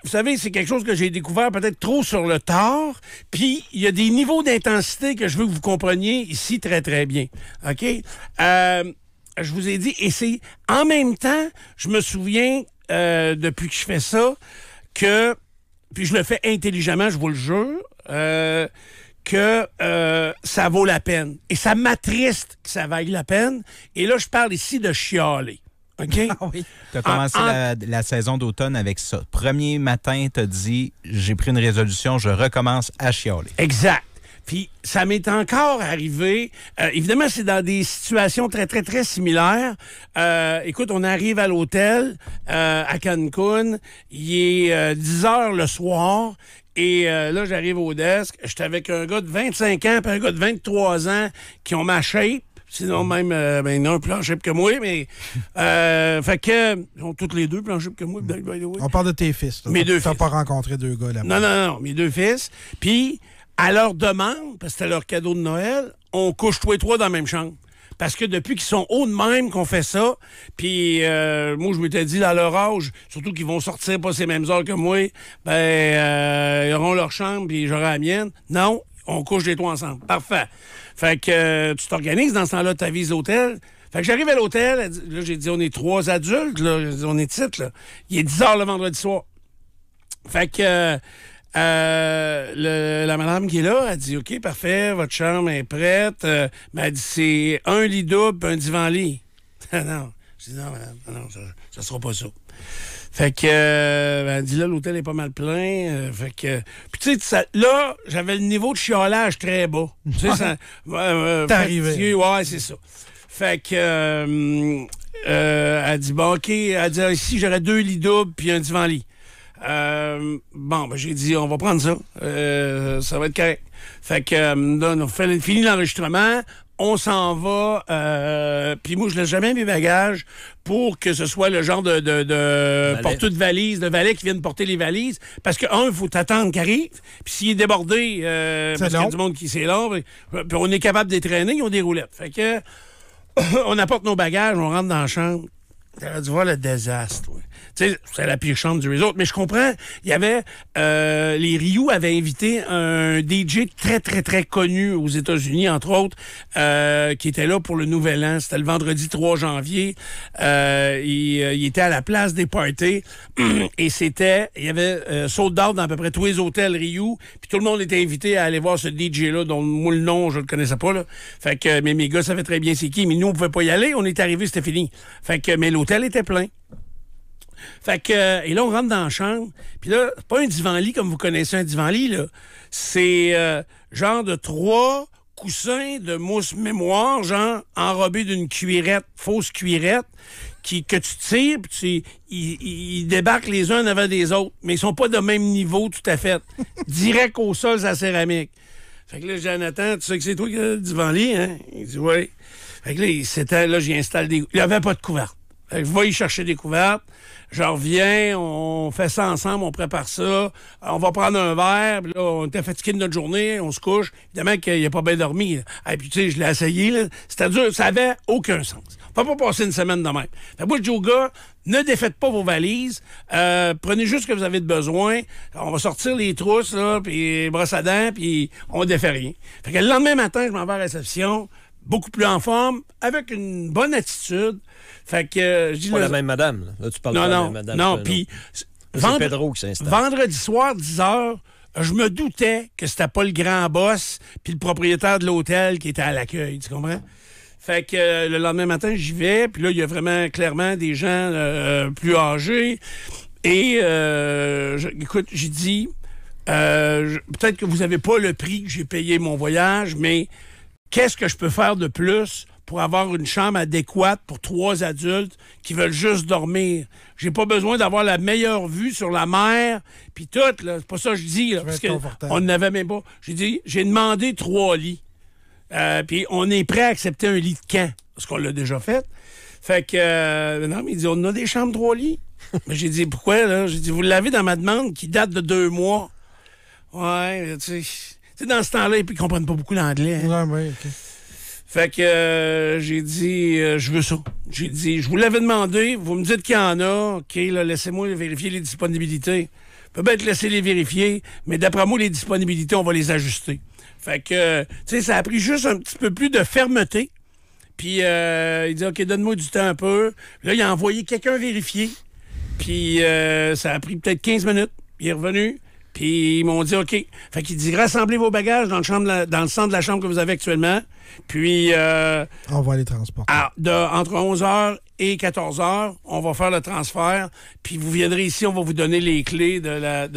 vous savez, c'est quelque chose que j'ai découvert peut-être trop sur le tard. Puis, il y a des niveaux d'intensité que je veux que vous compreniez ici très, très bien. OK? Je vous ai dit, et c'est en même temps, je me souviens, depuis que je fais ça, que, puis je le fais intelligemment, je vous le jure, que ça vaut la peine. Et ça m'attriste que ça vaille la peine. Et là, je parle ici de chialer. OK? Ah oui. Tu as commencé la saison d'automne avec ça. Premier matin, tu as dit, j'ai pris une résolution, je recommence à chialer. Exact. Puis ça m'est encore arrivé. Évidemment, c'est dans des situations très, très, très similaires. Écoute, on arrive à l'hôtel à Cancun. Il est 10 heures le soir. Et là, j'arrive au desk. J'étais avec un gars de 25 ans et un gars de 23 ans qui ont ma shape. Sinon, même, non, plus en shape que moi, mais... fait que... Ils ont tous les deux plus en shape que moi, by the way. On parle de tes fils. Là. Mes deux fils. Tu n'as pas rencontré deux gars là-bas. Non, mes deux fils. Puis, à leur demande, parce que c'était leur cadeau de Noël, on couche tous les trois dans la même chambre. Parce que depuis qu'ils sont hauts de même qu'on fait ça, puis moi, je m'étais dit, dans leur âge, surtout qu'ils vont sortir pas ces mêmes heures que moi, ils auront leur chambre, puis j'aurai la mienne. Non, on couche les trois ensemble. Parfait. Fait que tu t'organises dans ce temps-là, tu avises l'hôtel. Fait que j'arrive à l'hôtel, là, j'ai dit, on est trois adultes, là, on est titres, là. Il est 10 heures le vendredi soir. Fait que... la madame qui est là, elle dit, OK, parfait, votre chambre est prête. Mais elle dit, c'est un lit double et un divan-lit. Non. Je dis, non, madame, non, ça sera pas ça. Fait que, elle dit, là, l'hôtel est pas mal plein. Fait que, puis tu sais, là, j'avais le niveau de chiolage très bas. Tu sais, ça... T'es arrivé. Ouais, c'est ça. Fait que, elle dit, bon, OK, elle dit, ici, j'aurais 2 lits doubles puis un divan-lit. J'ai dit, on va prendre ça. Ça va être correct. Fait que, là, on a fini l'enregistrement. On s'en va. Puis moi, je laisse jamais mes bagages pour que ce soit le genre de porteur de valise, de valet qui viennent porter les valises. Parce que, il faut t'attendre qu'il arrive. Puis s'il est débordé, parce qu'il y a du monde qui c'est là, puis on est capable de les traîner, ils ont des roulettes. Fait que, on apporte nos bagages, on rentre dans la chambre. T'aurais dû voir le désastre, ouais. Tu sais, c'est la pire chambre du resort. Mais je comprends, il y avait... les Ryu avaient invité un DJ très, très, très connu aux États-Unis, entre autres, qui était là pour le Nouvel An. C'était le vendredi 3 janvier. Il était à la place des parties. Et c'était... Il y avait sold out dans à peu près tous les hôtels Ryu. Puis tout le monde était invité à aller voir ce DJ-là, dont moi, le nom, je le connaissais pas, là. Fait que... Mais mes gars savaient très bien c'est qui. Mais nous, on pouvait pas y aller. On est arrivés, c'était fini. Fait que... Mais l'hôtel était plein. Fait que, et là, on rentre dans la chambre. Puis là, c'est pas un divan-lit comme vous connaissez un divan-lit, là. C'est genre de 3 coussins de mousse mémoire, genre enrobés d'une cuirette, fausse cuirette, que tu tires, puis ils débarquent les uns en avant des autres. Mais ils sont pas de même niveau tout à fait. Direct au sol, sa céramique. Fait que là, Jonathan, tu sais que c'est toi qui as le divan-lit, hein? Il dit, oui. Fait que là, j'y installe des... Il n'y avait pas de couverte. Fait que je vais y chercher des couvertes. Je reviens, on fait ça ensemble, on prépare ça. On va prendre un verre, puis là, on était fatigué de notre journée, on se couche. Évidemment qu'il n'a pas bien dormi. Et puis, tu sais, je l'ai essayé, là. C'était dur, ça avait aucun sens. On peut pas passer une semaine de même. Fait que moi, je dis aux gars, ne défaites pas vos valises. Prenez juste ce que vous avez de besoin. On va sortir les trousses, là, puis brosse à dents, puis on défait rien. Fait que le lendemain matin, je m'en vais à la réception, beaucoup plus en forme, avec une bonne attitude. Fait que je dis pas la même madame. Là, tu parles pas de la même madame. Non, puis c'est Pedro qui s'installe. Vendredi soir, 10 heures, je me doutais que c'était pas le grand boss puis le propriétaire de l'hôtel qui était à l'accueil, tu comprends? Fait que le lendemain matin, j'y vais, puis là, il y a vraiment clairement des gens plus âgés. Et écoute, j'ai dit, peut-être que vous avez pas le prix que j'ai payé mon voyage, mais qu'est-ce que je peux faire de plus pour avoir une chambre adéquate pour 3 adultes qui veulent juste dormir? J'ai pas besoin d'avoir la meilleure vue sur la mer, puis tout, là. C'est pas ça que je dis, là, parce qu'on n'avait même pas. J'ai dit, j'ai demandé 3 lits. Puis on est prêt à accepter un lit de camp, parce qu'on l'a déjà fait. Fait que, non, mais il dit, on a des chambres 3 lits. Mais j'ai dit, pourquoi, là? J'ai dit, vous l'avez dans ma demande qui date de 2 mois. Ouais, tu sais, dans ce temps-là, puis ils comprennent pas beaucoup l'anglais. Hein? Ouais, OK. Fait que j'ai dit, je veux ça. J'ai dit, je vous l'avais demandé, vous me dites qu'il y en a. OK, là, laissez-moi vérifier les disponibilités. peut bien te laisser les vérifier, mais d'après moi, les disponibilités, on va les ajuster. Fait que, tu sais, ça a pris juste un petit peu plus de fermeté. Puis, il dit, OK, donne-moi du temps un peu. Là, il a envoyé quelqu'un vérifier. Puis, ça a pris peut-être 15 minutes. Il est revenu. Puis, ils m'ont dit, OK. Fait qu'il dit, rassemblez vos bagages dans le centre de la chambre que vous avez actuellement. Puis, on va les transporter. Entre 11h et 14h, on va faire le transfert. Puis, vous viendrez ici, on va vous donner les clés de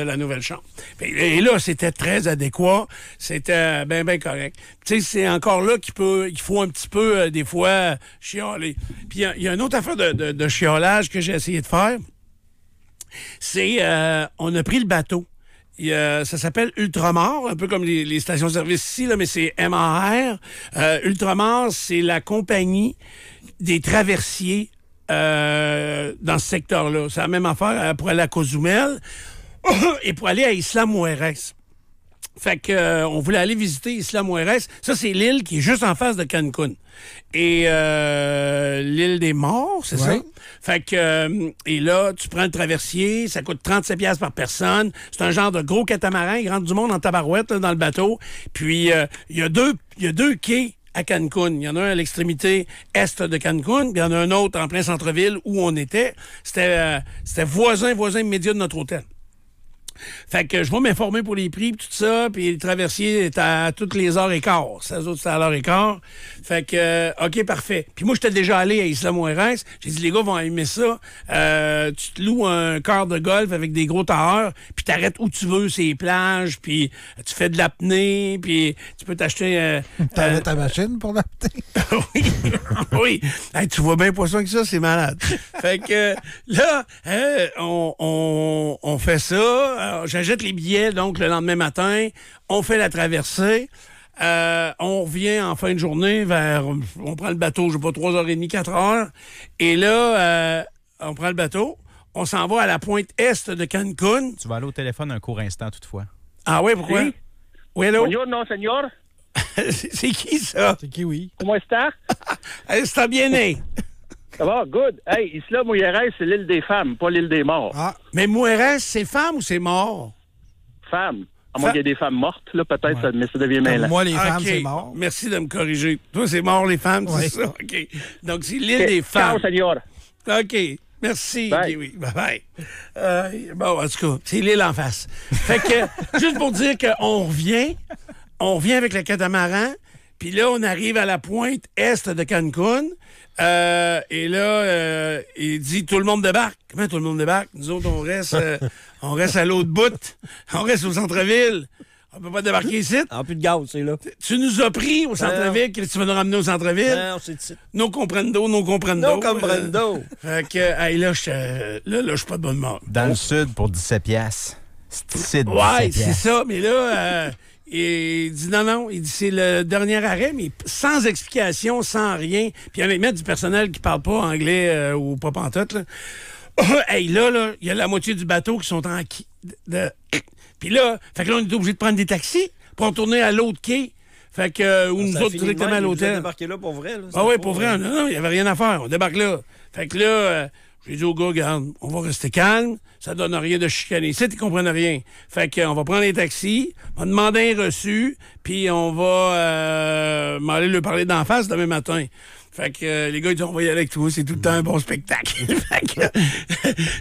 la nouvelle chambre. Et là, c'était très adéquat. C'était bien correct. Tu sais, c'est encore là qu'il faut un petit peu, des fois, chialer. Puis, il y a une autre affaire de chiolage que j'ai essayé de faire. C'est, on a pris le bateau. Ça s'appelle Ultramar, un peu comme les stations-service ici, là, mais c'est MAR. Ultramar, c'est la compagnie des traversiers dans ce secteur-là. C'est la même affaire pour aller à Cozumel et pour aller à Isla Mujeres. Fait que on voulait aller visiter Isla Mujeres. Ça, c'est l'île qui est juste en face de Cancun. Et l'île des Morts, c'est ça? Fait que, et là, tu prends le traversier, ça coûte 37$ par personne. C'est un genre de gros catamaran, il rentre du monde en tabarouette là, dans le bateau. Puis, il y a deux quais à Cancun. Il y en a un à l'extrémité est de Cancun, puis il y en a un autre en plein centre-ville où on était. C'était voisin immédiat de notre hôtel. Fait que je vais m'informer pour les prix, puis tout ça, puis le traversier est à toutes les heures et quart. Ça, autres, c'est à l'heure et quart. Fait que, OK, parfait. Puis moi, j'étais déjà allé à Isla Mujeres. J'ai dit, les gars vont aimer ça. Tu te loues un quart de golf avec des gros tailleurs, puis t'arrêtes où tu veux, ces plages, puis tu fais de l'apnée, puis tu peux t'acheter... T'avais ta machine pour l'apnée? Oui. Oui. Hey, tu vois bien pas ça que ça, c'est malade. Fait que là, on fait ça. Alors, j'achète les billets, donc, le lendemain matin. On fait la traversée. On revient en fin de journée on prend le bateau, je sais pas, 3h30, 4h. Et là, on prend le bateau. On s'en va à la pointe est de Cancun. Tu vas aller au téléphone un court instant, toutefois. Ah oui, pourquoi? Oui. Oui, allô? Buongiorno, señor. C'est qui, ça? C'est qui, oui? Comment está? C'est bien né. Ça va? Good. Hey, Isla Mujeres, c'est l'île des femmes, pas l'île des morts. Ah, mais Mujeres, c'est femme ou c'est mort? Femmes. À moins qu'il y ait des femmes mortes, là, peut-être, Ouais. mais ça devient mêlant. Moi, les femmes, OK. c'est mort. Merci de me corriger. Toi, c'est mort, les femmes, Oui. c'est ça? OK. Donc, c'est l'île des femmes. Ciao, señor. OK. Merci. Bye. Oui. Bye-bye. Bon, en tout cas, c'est l'île en face. Fait que, juste pour dire qu'on revient avec le catamaran, puis là, on arrive à la pointe est de Cancun. Et là, il dit tout le monde débarque. Comment tout le monde débarque? Nous autres, on reste à l'autre bout. On reste au centre-ville. On peut pas débarquer ici. En plus de gaz, c'est là. Tu nous as pris au centre-ville, que tu vas nous ramener au centre-ville. Non, c'est ici. No comprendo. Non, comprendo. Fait que, hey, là, je suis pas de bonne humeur. Dans le sud, pour 17$. C'est ici, 17$. Ouais, c'est ça. Mais là, il dit non. Il dit c'est le dernier arrêt, mais sans explication, sans rien. Puis avec mettre du personnel qui parle pas anglais ou pas pantoute, là. Hey, là, il y a la moitié du bateau qui sont en Puis là, fait que là, on est obligé de prendre des taxis pour retourner à l'autre quai. Fait que, ou nous autres directement à l'hôtel. Vous débarqué là pour vrai, là? Ah oui, pour vrai. Non, il n'y avait rien à faire. On débarque là. Fait que là, j'ai dit au gars, regarde, on va rester calme. Ça donne rien de chicaner. Ici, ils comprennent rien. Fait qu'on va prendre les taxis, on va demander un reçu, puis on va m'aller lui parler d'en face demain matin. Fait que les gars, ils disent, on va y aller avec toi, c'est tout le temps un bon spectacle. Fait que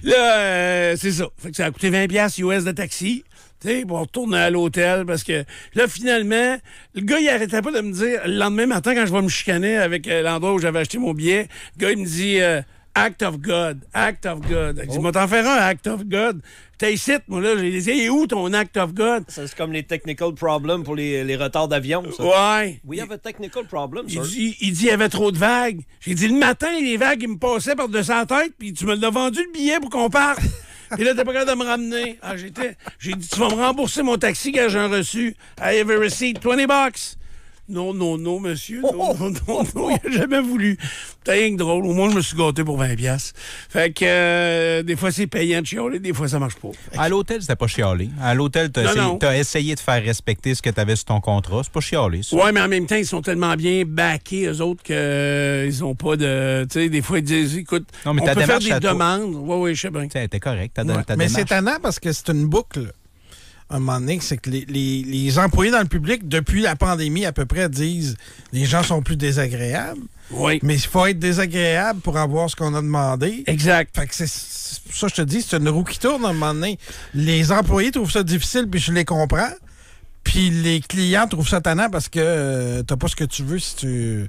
là, c'est ça. Fait que ça a coûté 20$ US de taxi. Tu sais, pour retourner à l'hôtel, parce que là, finalement, le gars, il arrêtait pas de me dire, le lendemain matin, quand je vais me chicaner avec l'endroit où j'avais acheté mon billet, le gars, il me dit, Act of God. Il dit, moi, t'en faire un Act of God. T'es ici, moi, là, j'ai dit, et où ton Act of God? Ça, c'est comme les technical problems pour les retards d'avion, ça. Ouais. We have a technical problem, sir. Il dit, il y avait trop de vagues. J'ai dit, le matin, les vagues, ils me passaient par-dessus la tête, puis tu me l'as vendu le billet pour qu'on parte. Et là, t'es pas capable de me ramener. Ah, j'ai dit, tu vas me rembourser mon taxi quand j'ai un reçu. I have a receipt, $20. Non, monsieur. Non, il n'a jamais voulu. C'était rien que drôle. Au moins, je me suis gâté pour 20$. Fait que des fois, c'est payant de chialer, des fois, ça marche pas. À l'hôtel, c'était pas chialé. À l'hôtel, t'as essayé de faire respecter ce que tu avais sur ton contrat. C'est pas chialé, ça. Oui, mais en même temps, ils sont tellement bien backés, eux autres, qu'ils n'ont pas de... Tu sais, des fois, ils disent, écoute, on peut faire des demandes. Oui, je sais bien. T'es correct, ta Mais démarche. c'est étonnant parce que c'est une boucle. À un moment donné, c'est que les employés dans le public, depuis la pandémie, à peu près, disent les gens sont plus désagréables. Oui. Mais il faut être désagréable pour avoir ce qu'on a demandé. Exact. Fait que c'est ça, je te dis, c'est une roue qui tourne à un moment donné. Les employés trouvent ça difficile, puis je les comprends. Puis les clients trouvent ça tannant parce que t'as pas ce que tu veux si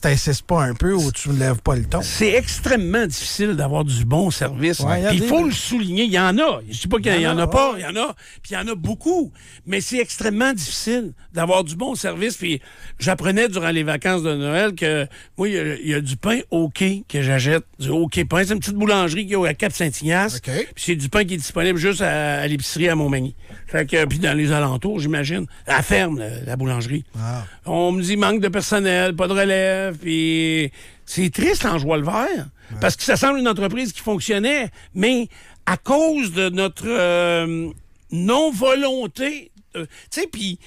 t'insistes pas un peu ou tu ne lèves pas le ton. C'est extrêmement difficile d'avoir du bon service. Ouais, il faut le souligner. Il y en a. Je dis pas qu'il y en a pas. Ouais. Il y en a. Puis il y en a beaucoup. Mais c'est extrêmement difficile d'avoir du bon service. Puis j'apprenais durant les vacances de Noël que moi, il y a du pain OK que j'achète. Du OK pain. C'est une petite boulangerie qui est à Cap-Saint-Ignace. OK. Puis c'est du pain qui est disponible juste à l'épicerie à Montmagny. Fait que, puis dans les alentours, j'imagine. À la ferme, la boulangerie. Ah. On me dit manque de personnel, pas de relève, puis c'est triste en joie le vert, parce que ça semble une entreprise qui fonctionnait, mais à cause de notre non-volonté, tu sais, puis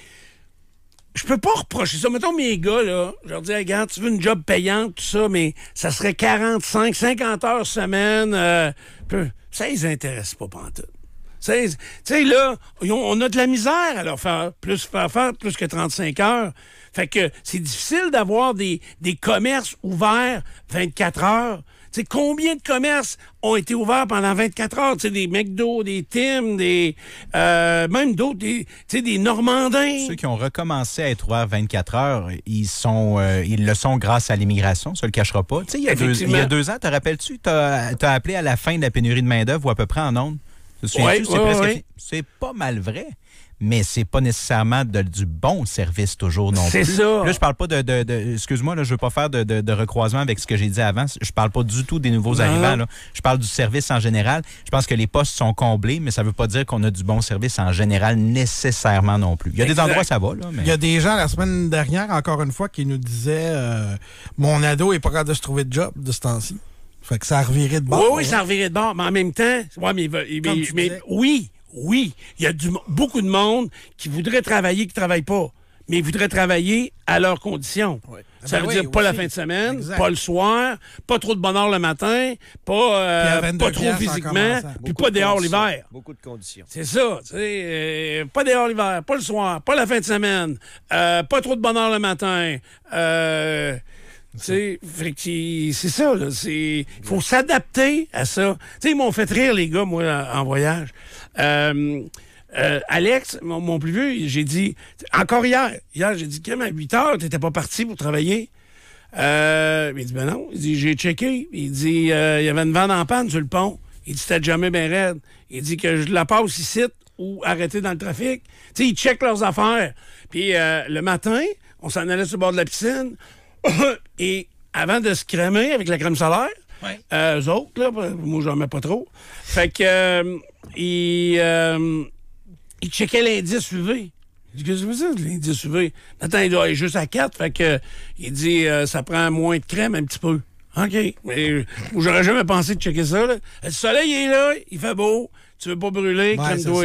je peux pas reprocher ça. Mettons mes gars, là, je leur dis, hey, regarde, tu veux une job payante, tout ça, mais ça serait 45, 50 heures semaine, ça les intéresse pas pantoute. Tu sais, là, on a de la misère à leur faire plus que 35 heures. Fait que c'est difficile d'avoir des commerces ouverts 24 heures. Tu sais, combien de commerces ont été ouverts pendant 24 heures? Tu sais, des McDo, des Tim, même d'autres, des Normandins. Ceux qui ont recommencé à être ouverts 24 heures, ils le sont grâce à l'immigration, ça le cachera pas. Tu sais, il y a 2 ans, te rappelles-tu, t'as appelé à la fin de la pénurie de main-d'œuvre ou à peu près en ondes? C'est pas mal vrai, mais c'est pas nécessairement du bon service toujours non plus. C'est ça. Là, je parle pas excuse-moi, là, je veux pas faire de recroisement avec ce que j'ai dit avant. Je parle pas du tout des nouveaux arrivants. Là. Je parle du service en général. Je pense que les postes sont comblés, mais ça veut pas dire qu'on a du bon service en général nécessairement non plus. Il y a des endroits où ça va. Là, mais... Il y a des gens la semaine dernière, encore une fois, qui nous disaient mon ado est pas capable de se trouver de job de ce temps-ci. Fait que ça a reviré de bord. Oui, ça a reviré de bord. Mais en même temps, oui, il y a beaucoup de monde qui voudrait travailler, qui ne travaille pas. Mais ils voudraient travailler à leurs conditions. Oui. Ça veut dire pas la fin de semaine, pas le soir, pas trop de bonheur le matin, pas trop physiquement, puis pas dehors l'hiver. Beaucoup de conditions. C'est ça. Pas dehors l'hiver, pas le soir, pas la fin de semaine, pas trop de bonheur le matin. C'est ça, là. Il faut s'adapter à ça. T'sais, ils m'ont fait rire, les gars, moi, en voyage. Alex, mon plus vieux, j'ai dit, encore hier, j'ai dit, Kim, à 8 heures, t'étais pas parti pour travailler? Il dit, ben non. Il dit, j'ai checké. Il dit, il y avait une vanne en panne sur le pont. Il dit, c'était jamais bien raide. Il dit que je la passe ici ou arrêter dans le trafic. Tu sais, ils checkent leurs affaires. Puis le matin, on s'en allait sur le bord de la piscine. Et avant de se crémer avec la crème solaire, eux autres, là, moi, j'en mets pas trop. Fait que, ils checkaient l'indice UV. Je dis, qu'est-ce que c'est, l'indice UV? Attends, il doit être juste à 4. Fait que, il dit, ça prend moins de crème un petit peu. OK. Mais j'aurais jamais pensé de checker ça, là. Le soleil est là, il fait beau. Tu veux pas brûler, crème-toi.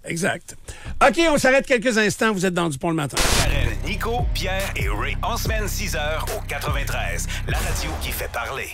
Exact. OK, on s'arrête quelques instants. Vous êtes dans Dupont le matin. Nico, Pierre et Ray. En semaine, 6h au 93. La radio qui fait parler.